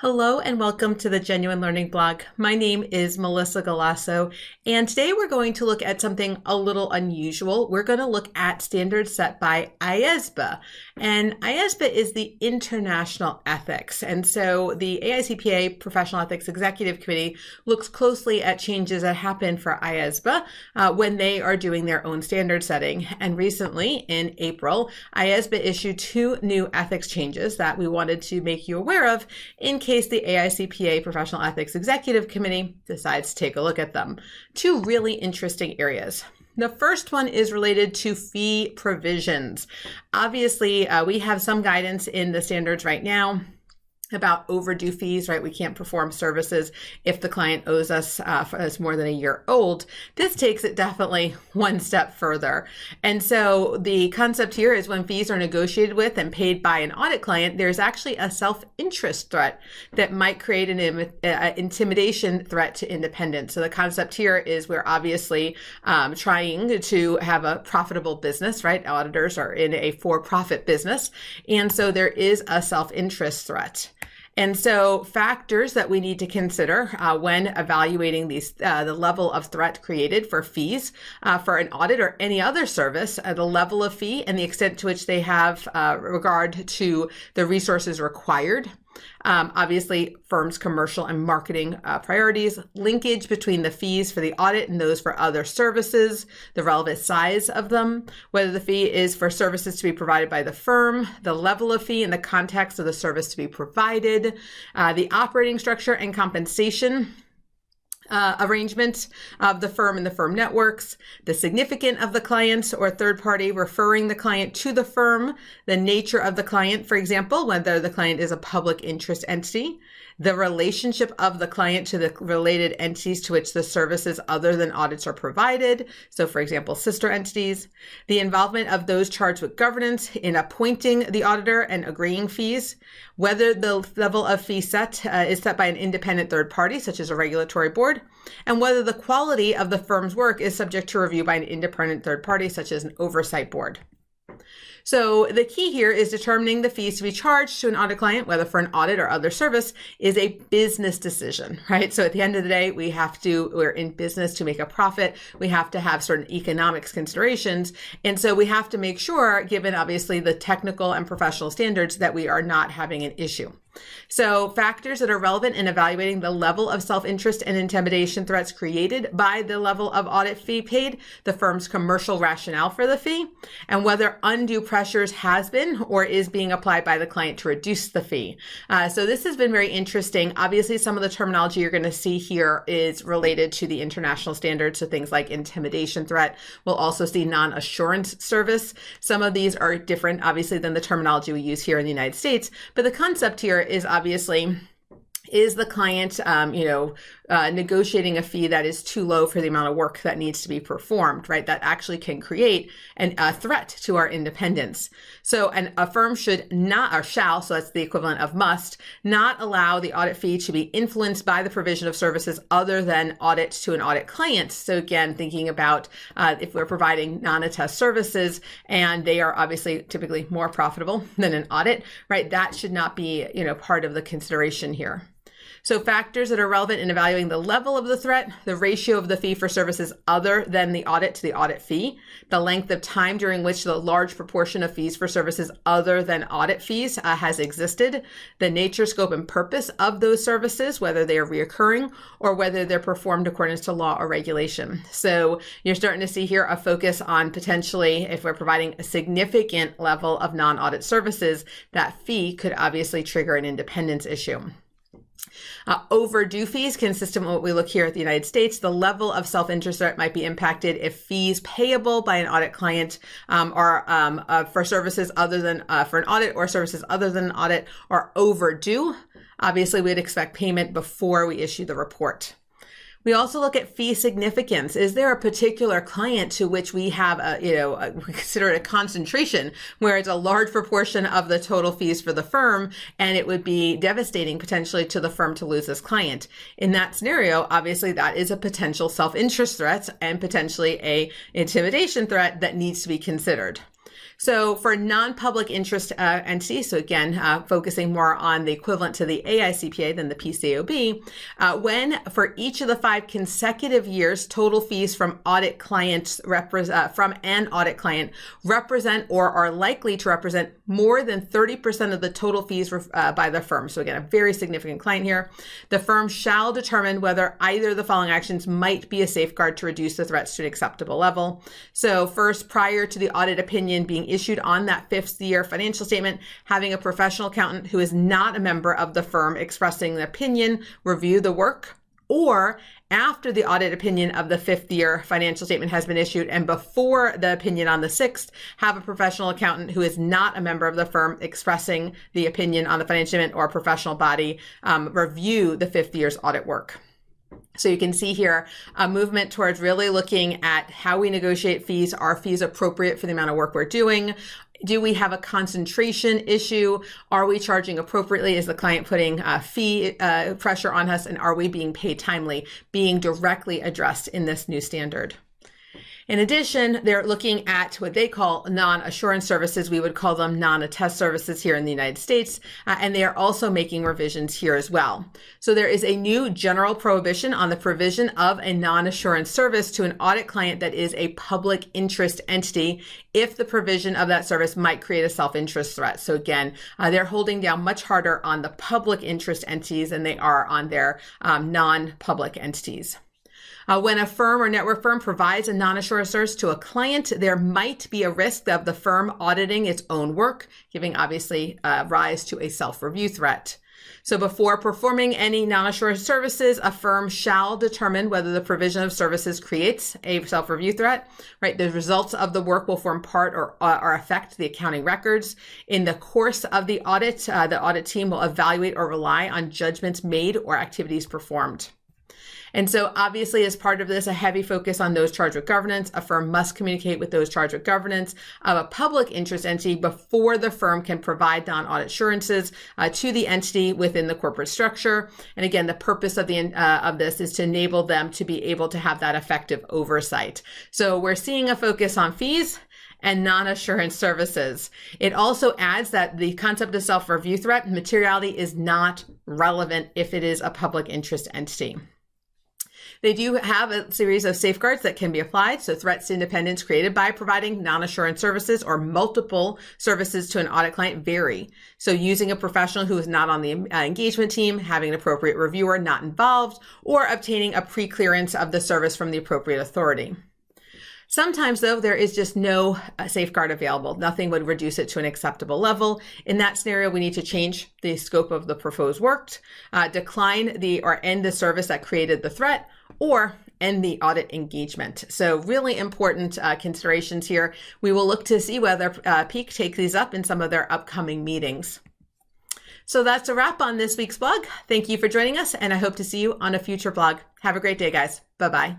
Hello and welcome to the Genuine Learning blog. My name is Melissa Galasso, and today we're going to look at something a little unusual. We're going to look at standards set by IESBA, and IESBA is the international ethics. And so the AICPA Professional Ethics Executive Committee looks closely at changes that happen for IESBA when they are doing their own standard setting. And recently, in April, IESBA issued two new ethics changes that we wanted to make you aware of in case the AICPA Professional Ethics Executive Committee decides to take a look at them. Two really interesting areas. The first one is related to fee provisions. Obviously, we have some guidance in the standards right now about overdue fees, right? We can't perform services if the client owes us that's more than a year old. This takes it definitely one step further. And so the concept here is when fees are negotiated with and paid by an audit client, there's actually a self-interest threat that might create an intimidation threat to independence. So the concept here is we're obviously trying to have a profitable business, right? Auditors are in a for-profit business. And so there is a self-interest threat. And so factors that we need to consider when evaluating these, the level of threat created for fees for an audit or any other service, the level of fee and the extent to which they have regard to the resources required. Obviously, firms' commercial and marketing priorities, linkage between the fees for the audit and those for other services, the relevant size of them, whether the fee is for services to be provided by the firm, the level of fee in the context of the service to be provided, the operating structure and compensation arrangement of the firm and the firm networks, the significance of the client or third party referring the client to the firm, the nature of the client, for example, whether the client is a public interest entity, the relationship of the client to the related entities to which the services other than audits are provided. So for example, sister entities, the involvement of those charged with governance in appointing the auditor and agreeing fees, whether the level of fee set is set by an independent third party, such as a regulatory board, and whether the quality of the firm's work is subject to review by an independent third party, such as an oversight board. So the key here is determining the fees to be charged to an audit client, whether for an audit or other service, is a business decision, right? So at the end of the day, we're in business to make a profit. We have to have certain economics considerations. And so we have to make sure, given obviously the technical and professional standards, that we are not having an issue. So factors that are relevant in evaluating the level of self-interest and intimidation threats created by the level of audit fee paid, the firm's commercial rationale for the fee, and whether undue pressures has been or is being applied by the client to reduce the fee. So this has been very interesting. Obviously, some of the terminology you're going to see here is related to the international standards. So things like intimidation threat. We'll also see non-assurance service. Some of these are different, obviously, than the terminology we use here in the United States. But the concept here is obviously, is the client, negotiating a fee that is too low for the amount of work that needs to be performed, right? That actually can create a threat to our independence. So a firm should not, or shall, so that's the equivalent of must, not allow the audit fee to be influenced by the provision of services other than audit to an audit client. So again, thinking about if we're providing non-attest services and they are obviously typically more profitable than an audit, right? That should not be, part of the consideration here. So factors that are relevant in evaluating the level of the threat, the ratio of the fee for services other than the audit to the audit fee, the length of time during which the large proportion of fees for services other than audit fees has existed, the nature, scope, and purpose of those services, whether they are reoccurring or whether they're performed according to law or regulation. So you're starting to see here a focus on potentially, if we're providing a significant level of non-audit services, that fee could obviously trigger an independence issue. Overdue fees, consistent with what we look here at the United States, the level of self-interest threat might be impacted if fees payable by an audit client are for services other than for an audit or services other than an audit are overdue. Obviously, we'd expect payment before we issue the report. We also look at fee significance. Is there a particular client to which we have we consider it a concentration where it's a large proportion of the total fees for the firm, and it would be devastating potentially to the firm to lose this client? In that scenario, obviously that is a potential self-interest threat and potentially a intimidation threat that needs to be considered. So for non-public interest entities, so again, focusing more on the equivalent to the AICPA than the PCAOB, when for each of the 5 consecutive years, total fees from audit clients from an audit client represent or are likely to represent more than 30% of the total fees by the firm. So again, a very significant client here. The firm shall determine whether either of the following actions might be a safeguard to reduce the threats to an acceptable level. So first, prior to the audit opinion being issued on that 5th year financial statement, having a professional accountant who is not a member of the firm expressing the opinion review the work, or after the audit opinion of the 5th year financial statement has been issued and before the opinion on the 6th, have a professional accountant who is not a member of the firm expressing the opinion on the financial statement or professional body review the 5th year's audit work. So you can see here a movement towards really looking at how we negotiate fees. Are fees appropriate for the amount of work we're doing? Do we have a concentration issue? Are we charging appropriately? Is the client putting fee pressure on us? And are we being paid timely? Being directly addressed in this new standard. In addition, they're looking at what they call non-assurance services. We would call them non-attest services here in the United States. And they are also making revisions here as well. So there is a new general prohibition on the provision of a non-assurance service to an audit client that is a public interest entity if the provision of that service might create a self-interest threat. So again, they're holding down much harder on the public interest entities than they are on their non-public entities. When a firm or network firm provides a non-assurance service to a client, there might be a risk of the firm auditing its own work, giving obviously rise to a self-review threat. So before performing any non-assurance services, a firm shall determine whether the provision of services creates a self-review threat, right? The results of the work will form part or affect the accounting records. In the course of the audit team will evaluate or rely on judgments made or activities performed. And so obviously, as part of this, a heavy focus on those charged with governance. A firm must communicate with those charged with governance of a public interest entity before the firm can provide non-audit assurances to the entity within the corporate structure. And again, the purpose of this is to enable them to be able to have that effective oversight. So we're seeing a focus on fees and non-assurance services. It also adds that the concept of self-review threat materiality is not relevant if it is a public interest entity. They do have a series of safeguards that can be applied. So threats to independence created by providing non-assurance services or multiple services to an audit client vary. So using a professional who is not on the engagement team, having an appropriate reviewer not involved, or obtaining a pre-clearance of the service from the appropriate authority. Sometimes, though, there is just no safeguard available. Nothing would reduce it to an acceptable level. In that scenario, we need to change the scope of the proposed work, decline or end the service that created the threat, or end the audit engagement. So really important considerations here. We will look to see whether Peak takes these up in some of their upcoming meetings. So that's a wrap on this week's blog. Thank you for joining us, and I hope to see you on a future blog. Have a great day, guys. Bye-bye.